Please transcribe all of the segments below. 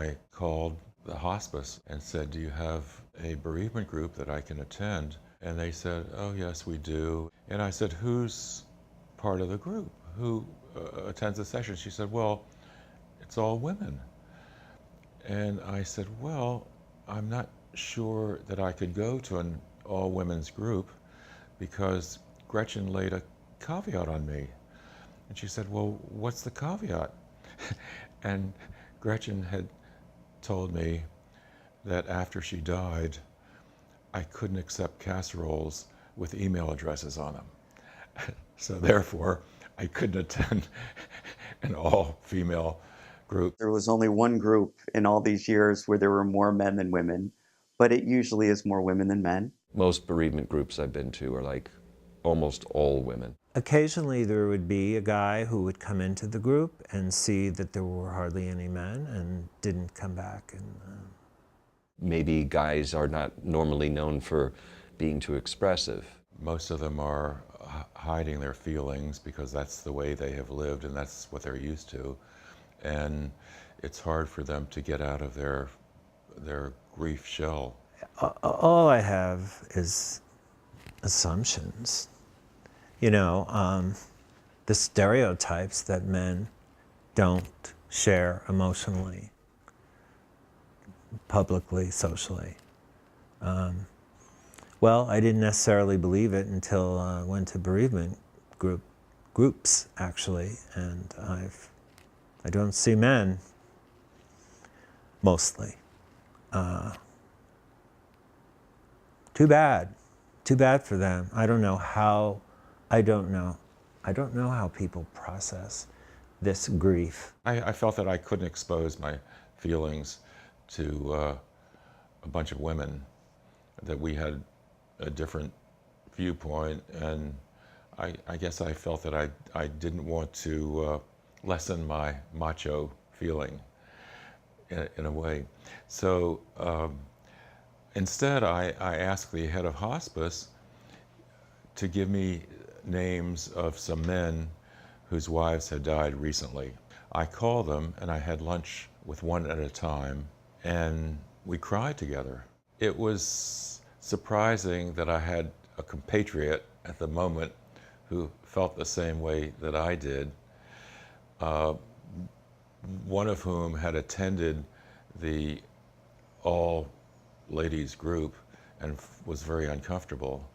I called the hospice and said, do you have a bereavement group that I can attend? And they said, oh, yes, we do. And I said, who's part of the group? Who attends the session? She said, well, it's all women. And I said, well, I'm not sure that I could go to an all-women's group because Gretchen laid a caveat on me. And she said, well, what's the caveat? And Gretchen had told me that after she died, I couldn't accept casseroles with email addresses on them. So therefore, I couldn't attend an all-female group. There was only one group in all these years where there were more men than women, but it usually is more women than men. Most bereavement groups I've been to are like almost all women. Occasionally there would be a guy who would come into the group and see that there were hardly any men and didn't come back. And Maybe guys are not normally known for being too expressive. Most of them are hiding their feelings because that's the way they have lived and that's what they're used to. And it's hard for them to get out of their grief shell. all I have is assumptions. You know, the stereotypes that men don't share emotionally, publicly, socially. Well, I didn't necessarily believe it until I went to bereavement groups, actually, and I don't see men, mostly. Too bad for them. I don't know how people process this grief. I felt that I couldn't expose my feelings to a bunch of women, that we had a different viewpoint, and I guess I felt that I didn't want to lessen my macho feeling in a way. So instead, I asked the head of hospice to give me names of some men whose wives had died recently. I called them and I had lunch with one at a time, and we cried together. It was surprising that I had a compatriot at the moment who felt the same way that I did, one of whom had attended the all-ladies group and was very uncomfortable.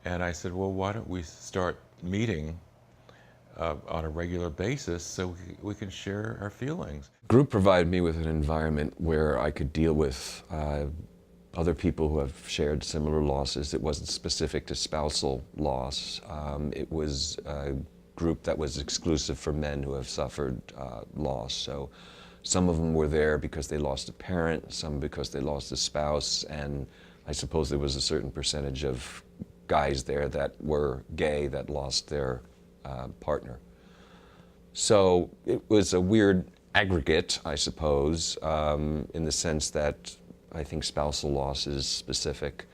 And I said, well, why don't we start meeting on a regular basis so we can share our feelings. Group provided me with an environment where I could deal with other people who have shared similar losses. It wasn't specific to spousal loss. It was a group that was exclusive for men who have suffered loss. So some of them were there because they lost a parent, some because they lost a spouse, and I suppose there was a certain percentage of guys there that were gay that lost their partner. So it was a weird aggregate, I suppose, in the sense that I think spousal loss is specific,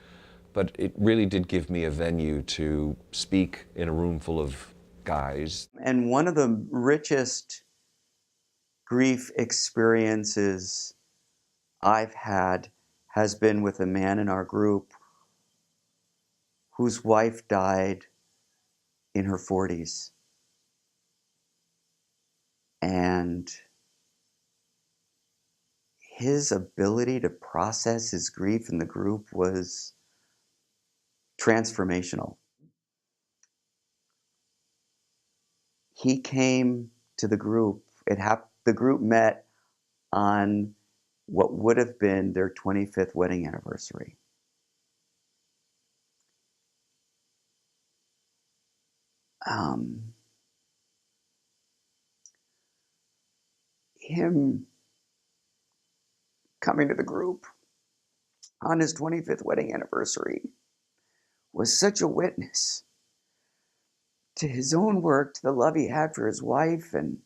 but it really did give me a venue to speak in a room full of guys. And one of the richest grief experiences I've had has been with a man in our group whose wife died in her 40s. And his ability to process his grief in the group was transformational. He came to the group. The group met on what would have been their 25th wedding anniversary. Him coming to the group on his 25th wedding anniversary was such a witness to his own work, to the love he had for his wife, and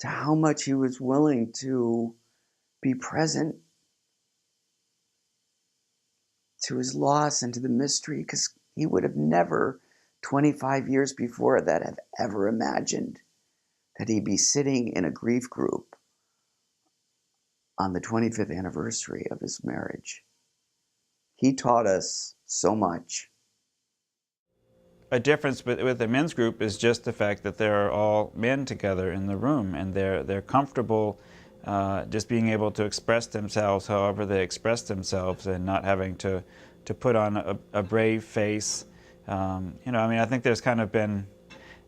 to how much he was willing to be present to his loss and to the mystery, because he would have never, 25 years before that, have ever imagined that he'd be sitting in a grief group on the 25th anniversary of his marriage. He taught us so much. A difference with the men's group is just the fact that there are all men together in the room, and they're comfortable just being able to express themselves however they express themselves, and not having to put on a brave face. I think there's kind of been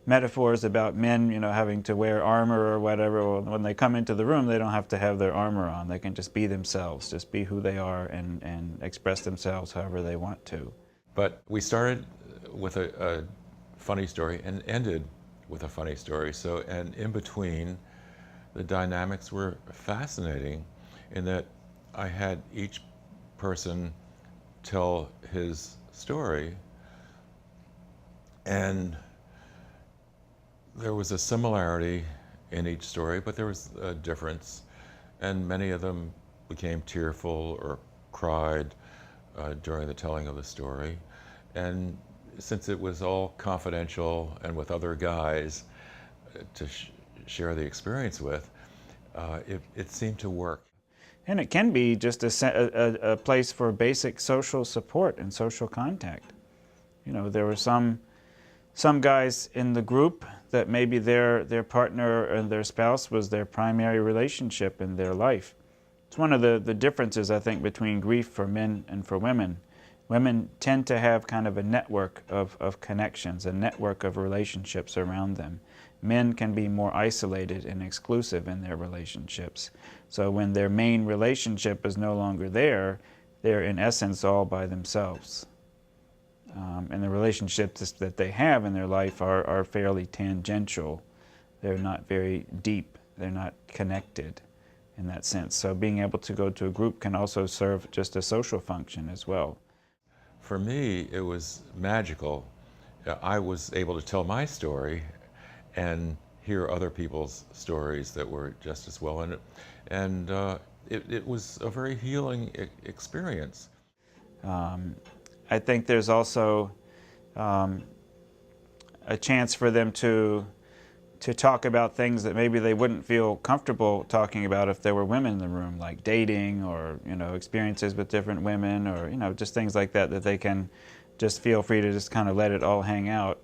metaphors about men, having to wear armor or whatever. Well, when they come into the room, they don't have to have their armor on. They can just be themselves, just be who they are, and express themselves however they want to. But we started with a funny story and ended with a funny story. So, and in between, the dynamics were fascinating in that I had each person tell his story, and there was a similarity in each story, but there was a difference, and many of them became tearful or cried during the telling of the story. And since it was all confidential and with other guys to share the experience with, it seemed to work. And it can be just a place for basic social support and social contact. There were some guys in the group that maybe their partner and their spouse was their primary relationship in their life. It's one of the differences, I think, between grief for men and for women. Women tend to have kind of a network of connections, a network of relationships around them. Men can be more isolated and exclusive in their relationships. So when their main relationship is no longer there, they're in essence all by themselves. And the relationships that they have in their life are fairly tangential. They're not very deep. They're not connected in that sense. So being able to go to a group can also serve just a social function as well. For me, it was magical. I was able to tell my story and hear other people's stories that were just as well in it. And it was a very healing experience. I think there's also a chance for them to talk about things that maybe they wouldn't feel comfortable talking about if there were women in the room, like dating or experiences with different women, or just things like that they can just feel free to just kind of let it all hang out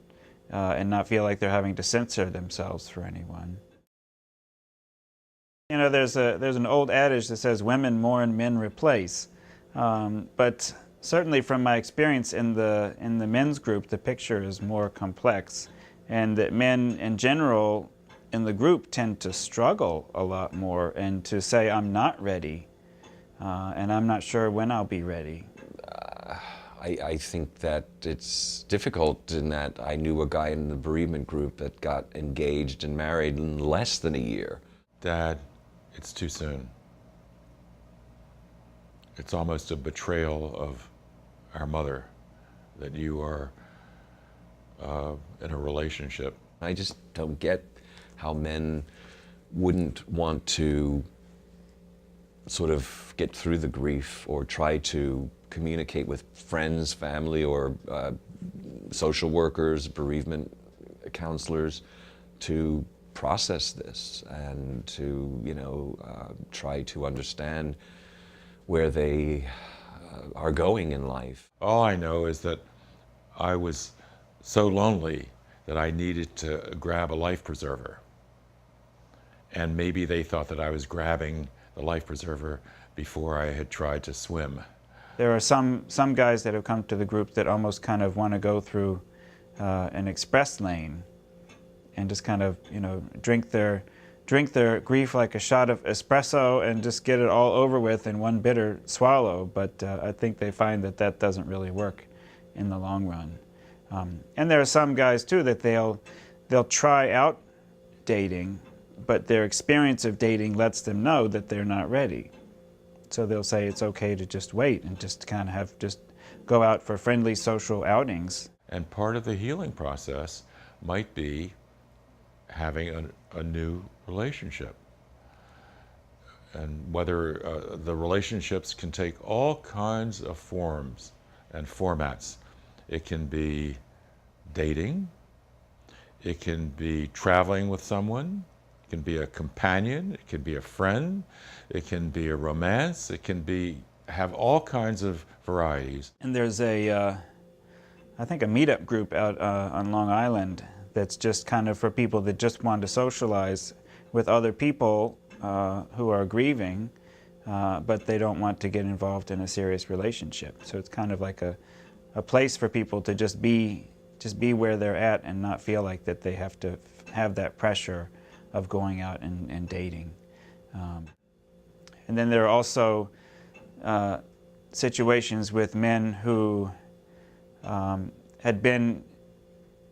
and not feel like they're having to censor themselves for anyone. There's an old adage that says women mourn, men replace, but certainly from my experience in the men's group, the picture is more complex, and that men in general in the group tend to struggle a lot more and to say, I'm not ready, and I'm not sure when I'll be ready. I think that it's difficult in that I knew a guy in the bereavement group that got engaged and married in less than a year. Dad, it's too soon. It's almost a betrayal of our mother that you are in a relationship. I just don't get how men wouldn't want to sort of get through the grief or try to communicate with friends, family, or social workers, bereavement counselors to process this and to, try to understand where they are going in life. All I know is that I was so lonely that I needed to grab a life preserver. And maybe they thought that I was grabbing the life preserver before I had tried to swim. There are some guys that have come to the group that almost kind of want to go through an express lane and just kind of, drink their grief like a shot of espresso and just get it all over with in one bitter swallow. But I think they find that doesn't really work in the long run. And there are some guys too that they'll try out dating, but their experience of dating lets them know that they're not ready. So they'll say it's okay to just wait and just kind of just go out for friendly social outings. And part of the healing process might be having a new relationship. And whether the relationships can take all kinds of forms and formats. It can be dating, it can be traveling with someone, It can be a companion, it can be a friend, it can be a romance, it can have all kinds of varieties. And there's I think a meetup group out on Long Island that's just kind of for people that just want to socialize with other people who are grieving, but they don't want to get involved in a serious relationship. So it's kind of like a place for people to just be where they're at and not feel like that they have to have that pressure of going out and dating. And then there are also situations with men who had been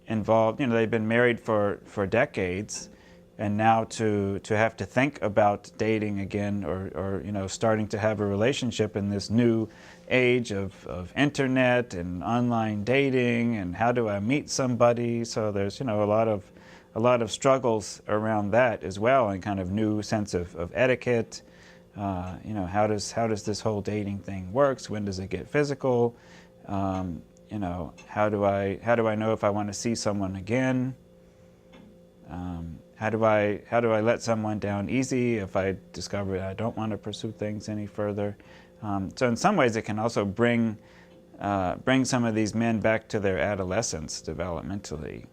involved, they've been married for decades, and now to have to think about dating again or starting to have a relationship in this new age of internet and online dating, and how do I meet somebody? So there's a lot of struggles around that as well, and kind of new sense of etiquette. How does this whole dating thing works? When does it get physical? How do I know if I want to see someone again? How do I let someone down easy if I discover I don't want to pursue things any further? So in some ways, it can also bring some of these men back to their adolescence developmentally,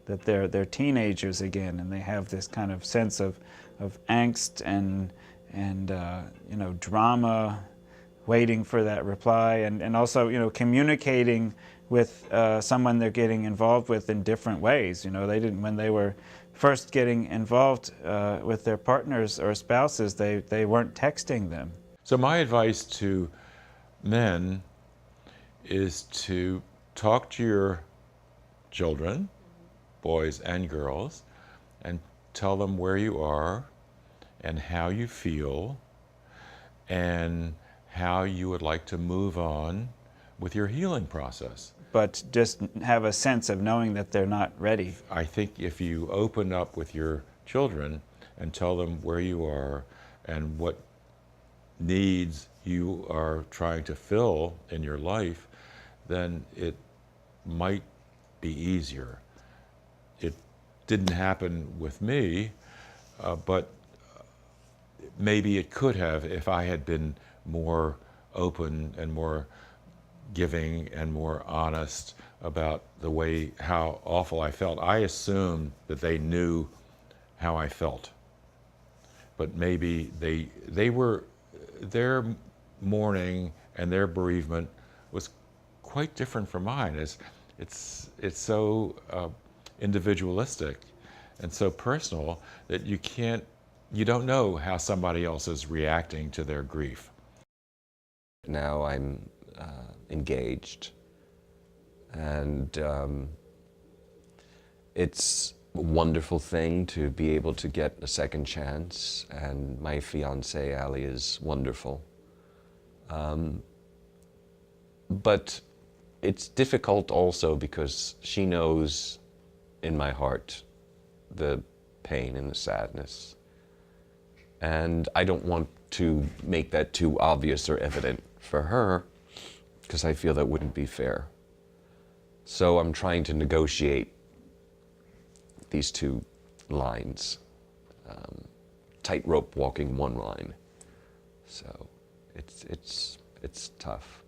that they're teenagers again, and they have this kind of sense of angst and drama, waiting for that reply, and also communicating with someone they're getting involved with in different ways. They didn't, when they were first getting involved with their partners or spouses, they weren't texting them. So my advice to men is to talk to your children, boys and girls, and tell them where you are and how you feel and how you would like to move on with your healing process. But just have a sense of knowing that they're not ready. I think if you open up with your children and tell them where you are and what needs you are trying to fill in your life, then it might be easier. It didn't happen with me, but maybe it could have if I had been more open and more giving and more honest about how awful I felt. I assumed that they knew how I felt, but maybe their mourning and their bereavement was quite different from mine. It's so individualistic and so personal that you don't know how somebody else is reacting to their grief. Now I'm engaged, and it's a wonderful thing to be able to get a second chance, and my fiancée, Ali, is wonderful. But it's difficult also because she knows in my heart the pain and the sadness. And I don't want to make that too obvious or evident for her, because I feel that wouldn't be fair. So I'm trying to negotiate these two lines, tightrope walking one line. So it's tough.